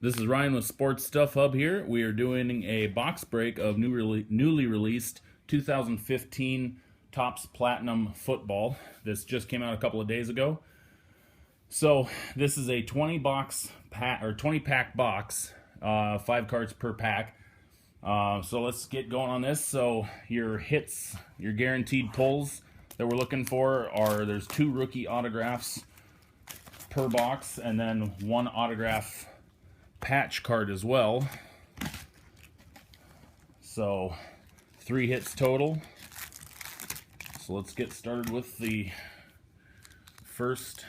This is Ryan with Sports Stuff Hub here. We are doing a box break of newly released 2015 Topps Platinum Football. This just came out a couple of days ago. So this is a 20 pack box, 5 cards per pack. So let's get going on this. So your hits, your guaranteed pulls that we're looking for are there's 2 rookie autographs per box, and then 1 autograph patch card as well. So 3 hits total. So let's get started with the first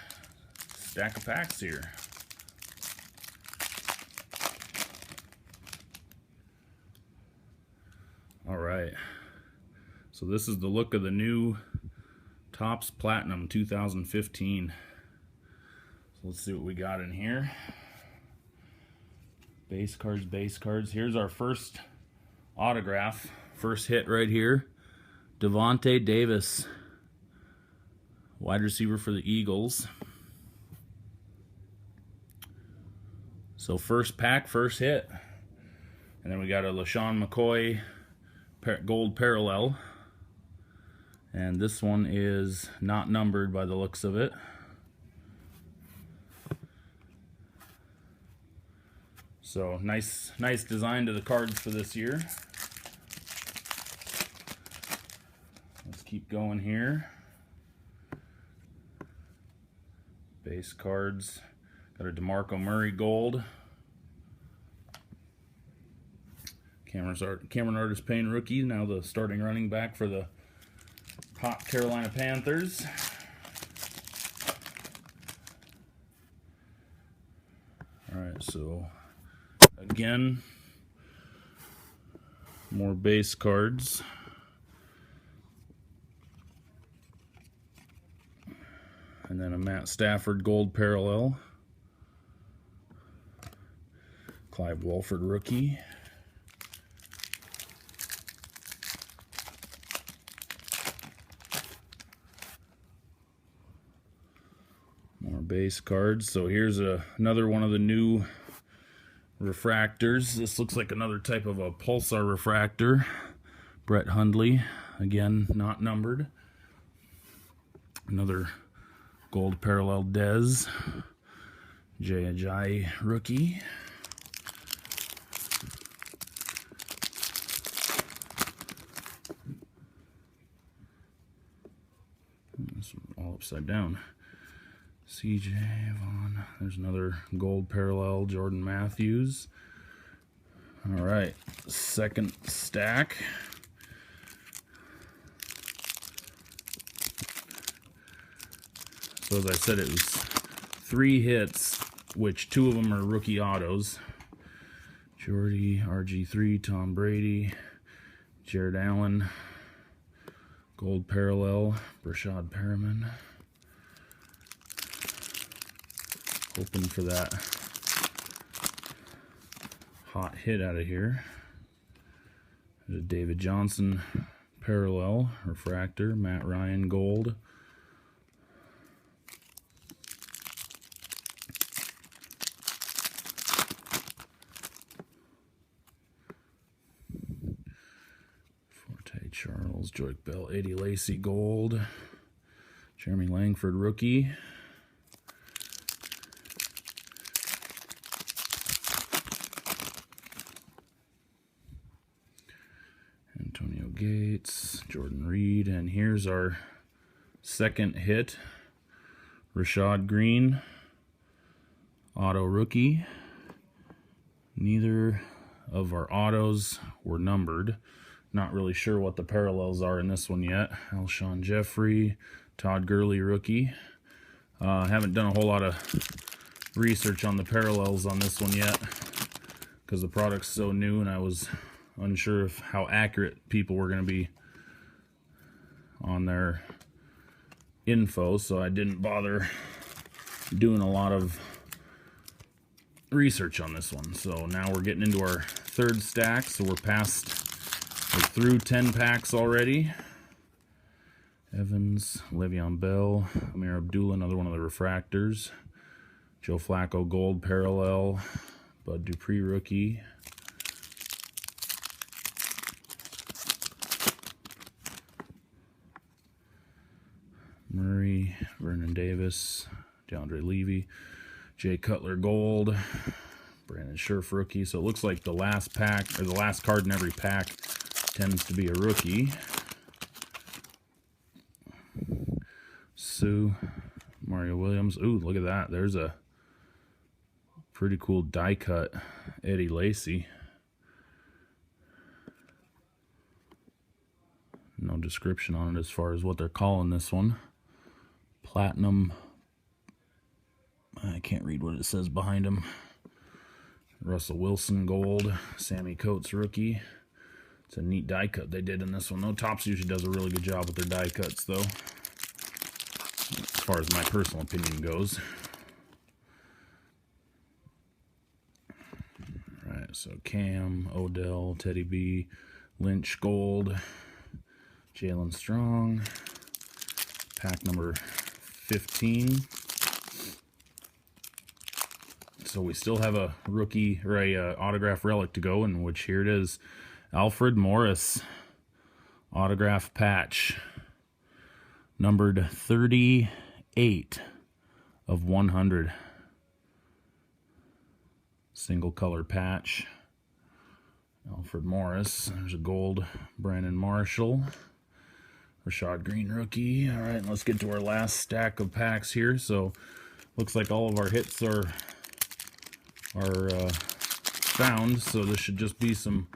stack of packs here. All right, so this is the look of the new Topps Platinum 2015. So let's see what we got in here. Base cards. Here's our first autograph. First hit right here. Devontae Davis, wide receiver for the Eagles. So first pack, first hit. And then we got a LeSean McCoy gold parallel. And this one is not numbered by the looks of it. So nice design to the cards for this year. Let's keep going here. Base cards. Got a DeMarco Murray gold. Cameron Artis-Payne rookie, now the starting running back for the hot Carolina Panthers. All right, so again, more base cards. And then a Matt Stafford gold parallel. Clive Walford rookie. More base cards. So here's another one of the new refractors. This looks like another type of a pulsar refractor. Brett Hundley, again not numbered. Another gold parallel Dez. Jay Ajayi rookie. This all upside down. CJ Vaughn. There's another gold parallel Jordan Matthews. All right, second stack. So as I said, it was 3 hits, which 2 of them are rookie autos. Jordy, RG3, Tom Brady, Jared Allen, gold parallel, Brashad Perriman. Hoping for that hot hit out of here. There's a David Johnson parallel refractor, Matt Ryan gold. Forte Charles, Joique Bell, Eddie Lacy gold. Jeremy Langford rookie. Antonio Gates, Jordan Reed, and here's our second hit. Rashad Green, auto rookie. Neither of our autos were numbered. Not really sure what the parallels are in this one yet. Alshon Jeffrey, Todd Gurley rookie. Haven't done a whole lot of research on the parallels on this one yet because the product's so new and I was unsure of how accurate people were going to be on their info, so I didn't bother doing a lot of research on this one. So now we're getting into our third stack, so we're through 10 packs already. Evans, Le'Veon Bell, Amir Abdullah, another one of the refractors. Joe Flacco gold parallel, Bud Dupree rookie. Murray, Vernon Davis, DeAndre Levy, Jay Cutler gold, Brandon Scherf rookie. So it looks like the last pack, or the last card in every pack, tends to be a rookie. Sue, Mario Williams. Ooh, look at that. There's a pretty cool die cut Eddie Lacy. No description on it as far as what they're calling this one. Platinum. I can't read what it says behind him. Russell Wilson gold. Sammy Coates rookie. It's a neat die cut they did in this one. No, Topps usually does a really good job with their die cuts, though, as far as my personal opinion goes. All right, so Cam, Odell, Teddy B, Lynch gold, Jalen Strong, pack number 15. So we still have a rookie, or a autograph relic to go, in which here it is. Alfred Morris autograph patch, numbered 38 of 100. Single color patch. Alfred Morris. There's a gold Brandon Marshall. Rashad Green rookie. All right, let's get to our last stack of packs here. So looks like all of our hits are found. So this should just be some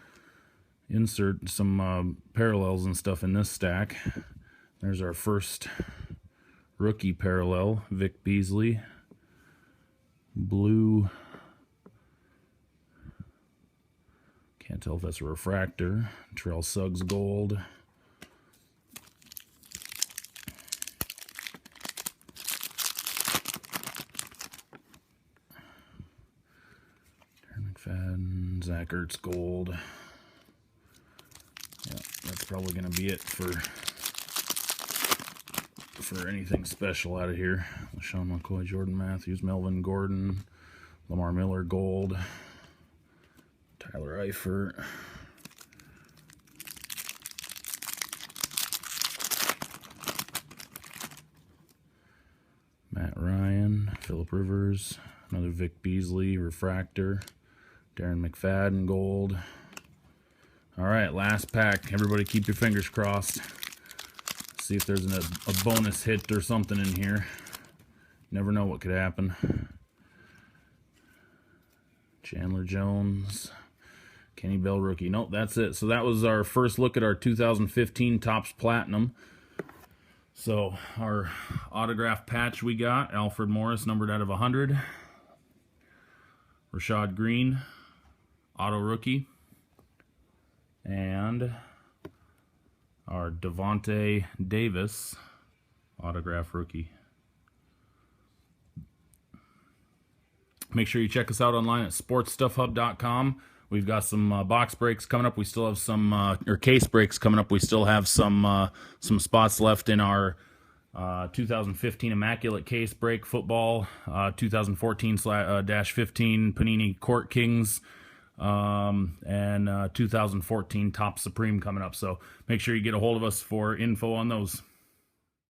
parallels and stuff in this stack. There's our first rookie parallel, Vic Beasley. Blue. Can't tell if that's a refractor. Terrell Suggs gold. Darren McFadden, Zach Ertz gold. Yeah, that's probably going to be it for anything special out of here. LaShawn McCoy, Jordan Matthews, Melvin Gordon, Lamar Miller gold, Tyler Eifert, Matt Ryan, Phillip Rivers, another Vic Beasley refractor, Darren McFadden gold. All right, last pack. Everybody keep your fingers crossed. See if there's a bonus hit or something in here. Never know what could happen. Chandler Jones, Kenny Bell rookie. Nope, that's it. So that was our first look at our 2015 Topps Platinum. So our autograph patch we got, Alfred Morris, numbered out of 100. Rashad Green, auto rookie. And our Devontae Davis autograph rookie. Make sure you check us out online at sportsstuffhub.com. We've got some box breaks coming up. We still have some, or case breaks coming up. We still have some spots left in our 2015 Immaculate Case Break Football, 2014-15 Panini Court Kings, and 2014 Topps Supreme coming up. So make sure you get a hold of us for info on those.